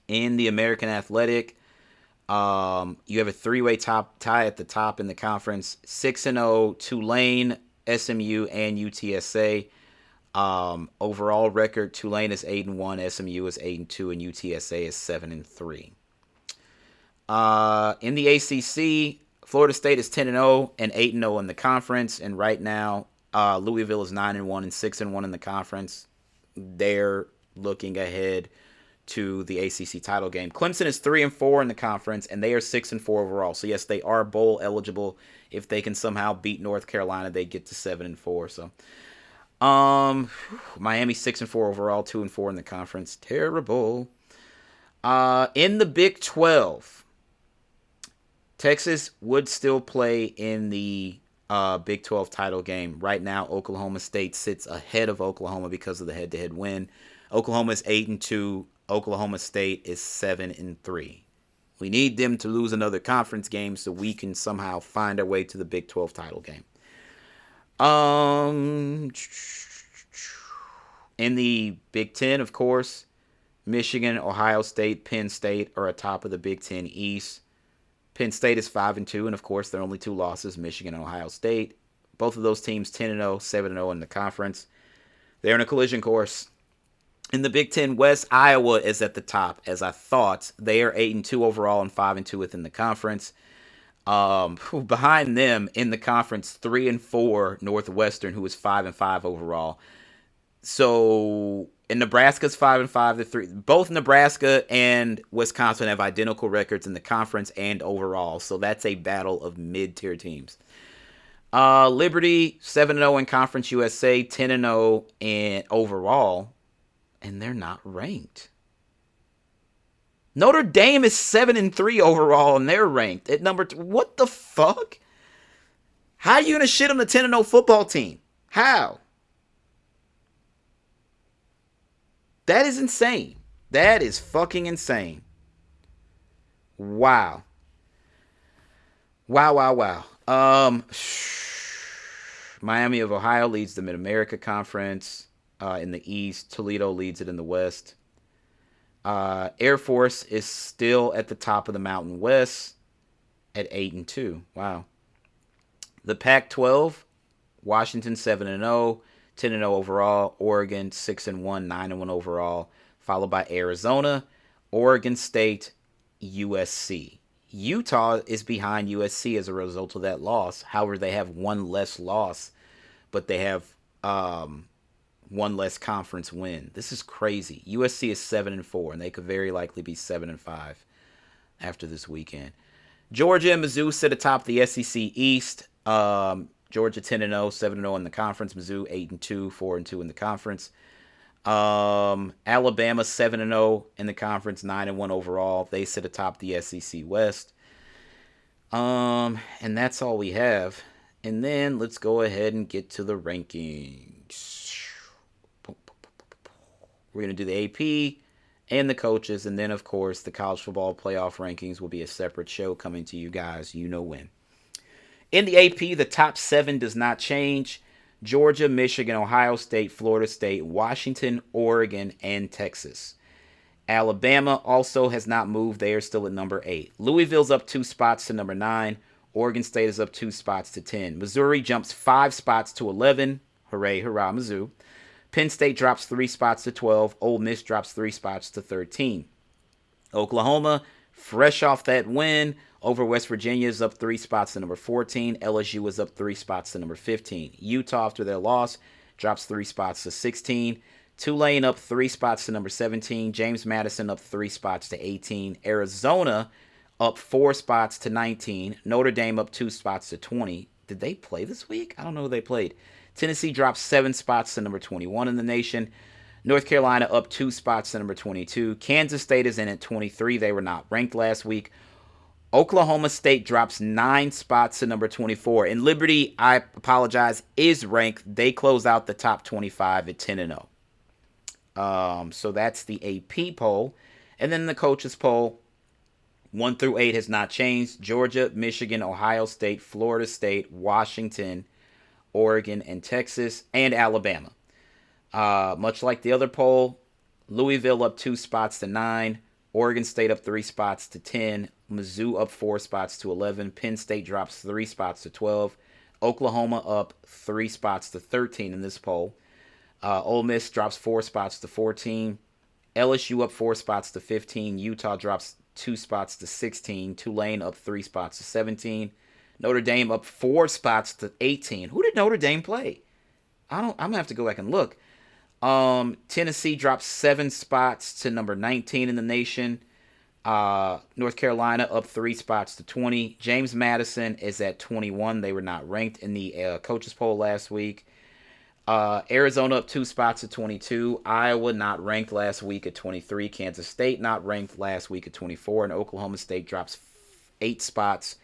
S2: In the American Athletic, you have a three-way tie at the top in the conference. 6-0, Tulane, SMU, and UTSA. Overall record, Tulane is 8-1, SMU is 8-2, and UTSA is 7-3. In the ACC, Florida State is 10-0 and 8-0 in the conference, and right now Louisville is 9-1 and 6-1 in the conference. They're looking ahead to the ACC title game. Clemson is 3-4 in the conference, and they are 6-4 overall. So yes, they are bowl eligible. If they can somehow beat North Carolina, they get to 7-4. So Miami 6-4 overall, 2-4 in the conference. Terrible. In the Big 12, Texas would still play in the Big 12 title game. Right now, Oklahoma State sits ahead of Oklahoma because of the head-to-head win. Oklahoma is 8-2. Oklahoma State is 7-3. We need them to lose another conference game so we can somehow find our way to the Big 12 title game. In the Big 10, of course, Michigan, Ohio State, Penn State are atop of the Big 10 East. Penn State is 5-2, and of course, their only 2 losses, Michigan and Ohio State. Both of those teams 10-0, 7-0 in the conference. They're in a collision course. In the Big 10 West, Iowa is at the top, as I thought. They are 8-2 overall and 5-2 within the conference. Behind them in the conference, 3-4 Northwestern, who is 5-5 overall. So, and Nebraska's 5-5. Both Nebraska and Wisconsin have identical records in the conference and overall. So that's a battle of mid-tier teams. Liberty 7-0 in Conference USA, 10-0 in overall, and they're not ranked. Notre Dame is 7-3 overall, and they're ranked at number 2. What the fuck? How are you gonna shit on the 10-0 football team? How? That is insane. That is fucking insane. Wow. Wow. Miami of Ohio leads the Mid-America Conference in the East. Toledo leads it in the West. Air Force is still at the top of the Mountain West at 8-2. Wow. The Pac-12, Washington 7-0, 10-0 overall. Oregon 6-1, 9-1 overall. Followed by Arizona, Oregon State, USC. Utah is behind USC as a result of that loss. However, they have one less loss, but they have one less conference win. This is crazy. USC is 7-4, and they could very likely be 7-5 after this weekend. Georgia and Mizzou sit atop the SEC East. Georgia 10-0, 7-0 in the conference. Mizzou 8-2, 4-2 in the conference. Alabama 7-0 in the conference, 9-1 overall. They sit atop the SEC West. And that's all we have. And then let's go ahead and get to the rankings. We're going to do the AP and the coaches, and then of course the college football playoff rankings will be a separate show coming to you guys, you know when. In the AP, the top 7 does not change. Georgia, Michigan, Ohio State, Florida State, Washington, Oregon, and Texas. Alabama also has not moved. They are still at number 8. Louisville's up 2 spots to number 9. Oregon State is up 2 spots to 10. Missouri jumps 5 spots to 11. Hooray, hurrah, Mizzou. Penn State drops 3 spots to 12. Ole Miss drops 3 spots to 13. Oklahoma, fresh off that win over West Virginia, is up 3 spots to number 14. LSU is up 3 spots to number 15. Utah, after their loss, drops 3 spots to 16. Tulane up 3 spots to number 17. James Madison up 3 spots to 18. Arizona up 4 spots to 19. Notre Dame up 2 spots to 20. Did they play this week? I don't know who they played. Tennessee drops 7 spots to number 21 in the nation. North Carolina up 2 spots to number 22. Kansas State is in at 23. They were not ranked last week. Oklahoma State drops 9 spots to number 24. And Liberty, I apologize, is ranked. They close out the top 25 at 10-0. So that's the AP poll. And then the coaches poll, 1 through 8 has not changed. Georgia, Michigan, Ohio State, Florida State, Washington, Oregon, and Texas, and Alabama. Much like the other poll, Louisville up 2 spots to 9. Oregon State up 3 spots to 10. Mizzou up 4 spots to 11. Penn State drops 3 spots to 12. Oklahoma up 3 spots to 13 in this poll. Ole Miss drops 4 spots to 14. LSU up 4 spots to 15. Utah drops 2 spots to 16. Tulane up 3 spots to 17. Notre Dame up 4 spots to 18. Who did Notre Dame play? I'm gonna have to go back and look. Tennessee drops 7 spots to number 19 in the nation. North Carolina up 3 spots to 20. James Madison is at 21. They were not ranked in the coaches poll last week. Arizona up 2 spots to 22. Iowa not ranked last week at 23. Kansas State not ranked last week at 24. And Oklahoma State drops 8 spots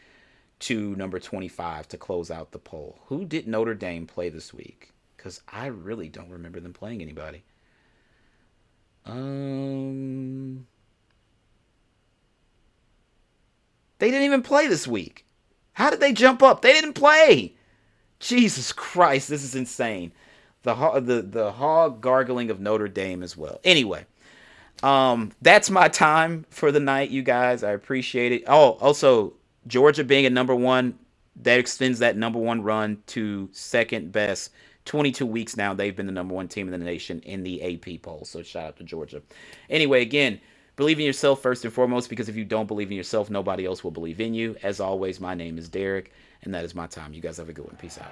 S2: to number 25 to close out the poll. Who did Notre Dame play this week? Because I really don't remember them playing anybody. They didn't even play this week. How did they jump up? They didn't play. Jesus Christ, this is insane. The hog gargling of Notre Dame as well. Anyway, that's my time for the night, you guys. I appreciate it. Oh, also, Georgia being a number one, that extends that number one run to second best. 22 weeks now, they've been the number one team in the nation in the AP poll. So shout out to Georgia. Anyway, again, believe in yourself first and foremost, because if you don't believe in yourself, nobody else will believe in you. As always, my name is Derrick, and that is my time. You guys have a good one. Peace out.